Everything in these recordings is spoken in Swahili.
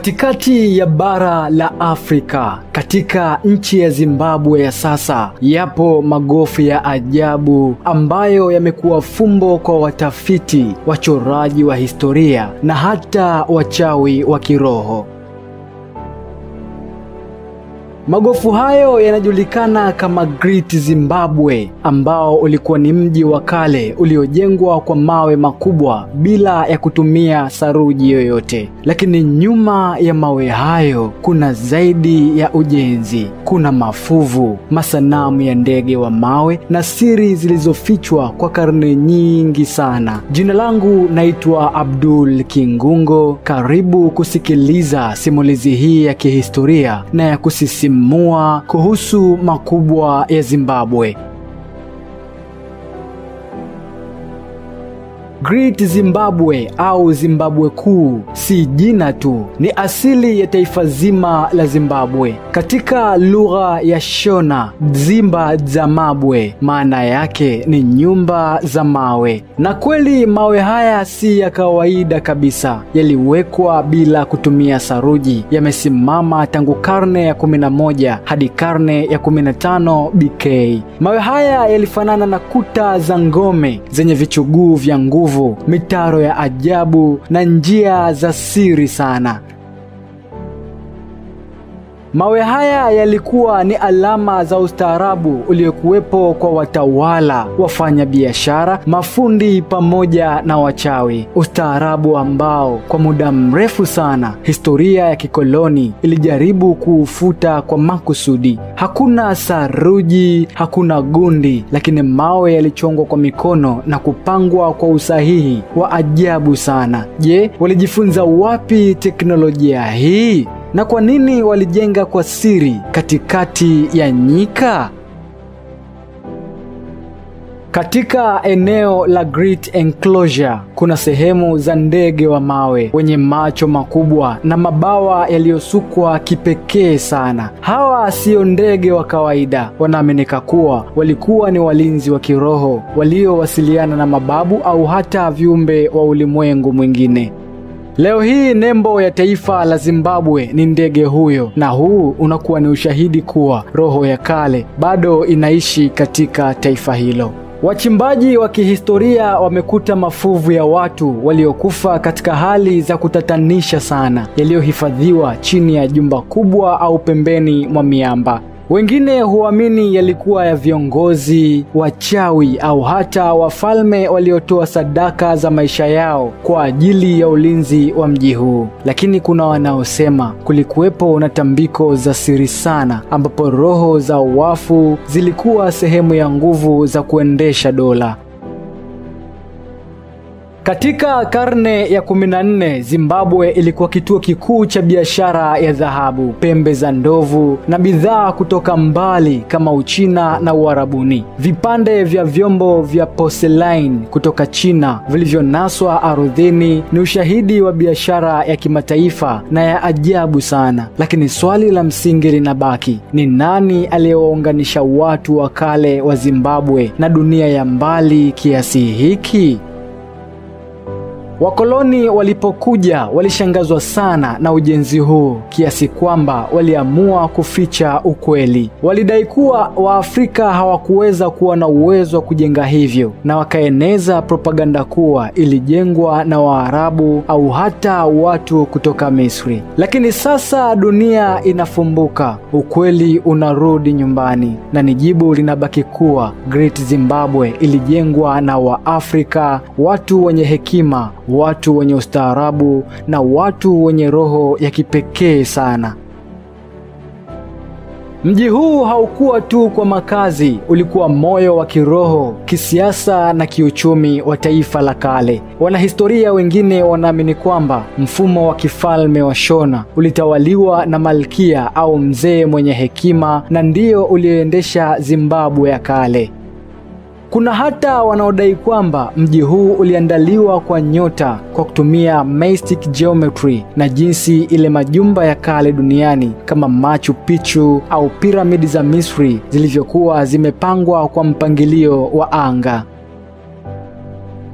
Katikati ya bara la Afrika, katika nchi ya Zimbabwe ya sasa, yapo magofu ya ajabu ambayo yamekuwa fumbo kwa watafiti, wachoraji wa historia na hata wachawi wa kiroho. Magofu hayo yanajulikana kama Great Zimbabwe, ambao ulikuwa ni mji wa kale uliojengwa kwa mawe makubwa bila ya kutumia saruji yoyote. Lakini nyuma ya mawe hayo kuna zaidi ya ujenzi. Kuna mafuvu, masanamu ya ndege wa mawe na siri zilizofichwa kwa karne nyingi sana. Jina langu naitwa Abdul Kingungo. Karibu kusikiliza simulizi hii ya kihistoria na ya kusisimua kuhusu makubwa ya Zimbabwe. Great Zimbabwe au Zimbabwe Kuu si jina tu, ni asili ya taifa zima la Zimbabwe. Katika lugha ya Shona, Dzimba Dzamabwe maana yake ni nyumba za mawe. Na kweli mawe haya si ya kawaida kabisa, yaliwekwa bila kutumia saruji. Yamesimama tangu karne ya 11 hadi karne ya 15 BK. Mawe haya yalifanana na kuta za ngome zenye vichuguu vya nguvu, mitaro ya ajabu na njia za siri sana. Mawe haya yalikuwa ni alama za ustaarabu uliokuwepo kwa watawala, wafanya biashara, mafundi pamoja na wachawi. Ustaarabu ambao kwa muda mrefu sana historia ya kikoloni ilijaribu kuufuta kwa makusudi. Hakuna saruji, hakuna gundi, lakini mawe yalichongwa kwa mikono na kupangwa kwa usahihi wa ajabu sana. Je, walijifunza wapi teknolojia hii? Na kwa nini walijenga kwa siri katikati ya nyika? Katika eneo la Great Enclosure kuna sehemu za ndege wa mawe wenye macho makubwa na mabawa yaliyosukwa kipekee sana. Hawa sio ndege wa kawaida. Wanaaminika kuwa walikuwa ni walinzi wa kiroho waliowasiliana na mababu au hata viumbe wa ulimwengu mwingine. Leo hii nembo ya taifa la Zimbabwe ni ndege huyo, na huu unakuwa ni ushahidi kuwa roho ya kale bado inaishi katika taifa hilo. Wachimbaji wa kihistoria wamekuta mafuvu ya watu waliokufa katika hali za kutatanisha sana, yaliyohifadhiwa chini ya jumba kubwa au pembeni mwa miamba. Wengine huamini yalikuwa ya viongozi, wachawi au hata wafalme waliotoa sadaka za maisha yao kwa ajili ya ulinzi wa mji huu. Lakini kuna wanaosema kulikuwepo na tambiko za siri sana, ambapo roho za wafu zilikuwa sehemu ya nguvu za kuendesha dola. Katika karne ya 14, Zimbabwe ilikuwa kituo kikuu cha biashara ya dhahabu, pembe za ndovu na bidhaa kutoka mbali kama Uchina na Uarabuni. Vipande vya vyombo vya porcelain kutoka China vilivyonaswa ardhini ni ushahidi wa biashara ya kimataifa na ya ajabu sana. Lakini swali la msingi linabaki, ni nani aliyewaunganisha watu wa kale wa Zimbabwe na dunia ya mbali kiasi hiki? Wakoloni walipokuja walishangazwa sana na ujenzi huu kiasi kwamba waliamua kuficha ukweli. Walidai kuwa Waafrika hawakuweza kuwa na uwezo wa kujenga hivyo, na wakaeneza propaganda kuwa ilijengwa na Waarabu au hata watu kutoka Misri. Lakini sasa dunia inafumbuka, ukweli unarudi nyumbani, na nijibu linabaki kuwa Great Zimbabwe ilijengwa na Waafrika, watu wenye hekima, watu wenye ustaarabu na watu wenye roho ya kipekee sana. Mji huu haukuwa tu kwa makazi, ulikuwa moyo wa kiroho, kisiasa na kiuchumi wa taifa la kale. Wanahistoria wengine wanaamini kwamba mfumo wa kifalme wa Shona ulitawaliwa na malkia au mzee mwenye hekima, na ndio ulioendesha Zimbabwe ya kale. Kuna hata wanaodai kwamba mji huu uliandaliwa kwa nyota kwa kutumia mystic geometry na jinsi ile majumba ya kale duniani kama Machu Picchu au piramidi za Misri zilivyokuwa zimepangwa kwa mpangilio wa anga.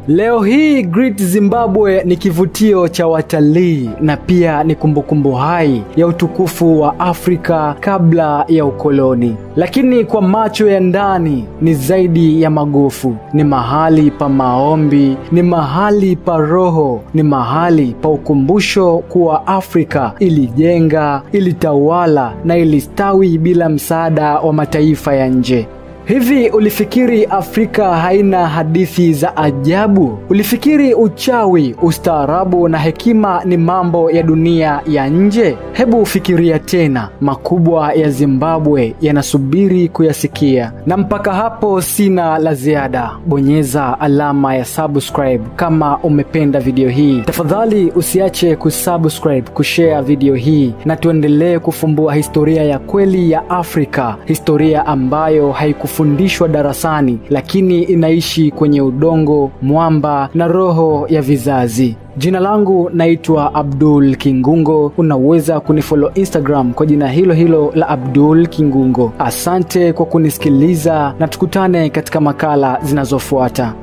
Leo hii Great Zimbabwe ni kivutio cha watalii na pia ni kumbukumbu hai ya utukufu wa Afrika kabla ya ukoloni. Lakini kwa macho ya ndani ni zaidi ya magofu. Ni mahali pa maombi, ni mahali pa roho, ni mahali pa ukumbusho kuwa Afrika ilijenga, ilitawala na ilistawi bila msaada wa mataifa ya nje. Hivi ulifikiri Afrika haina hadithi za ajabu? Ulifikiri uchawi, ustaarabu na hekima ni mambo ya dunia ya nje? Hebu ufikiria tena, makubwa ya Zimbabwe yanasubiri kuyasikia. Na mpaka hapo sina la ziada. Bonyeza alama ya subscribe kama umependa video hii. Tafadhali usiache kusubscribe, kushare video hii na tuendelee kufumbua historia ya kweli ya Afrika, historia ambayo haikufundishwa darasani lakini inaishi kwenye udongo, mwamba na roho ya vizazi. Jina langu naitwa Abdul Kingungo. Unaweza kunifollow Instagram kwa jina hilo hilo la Abdul Kingungo. Asante kwa kunisikiliza na tukutane katika makala zinazofuata.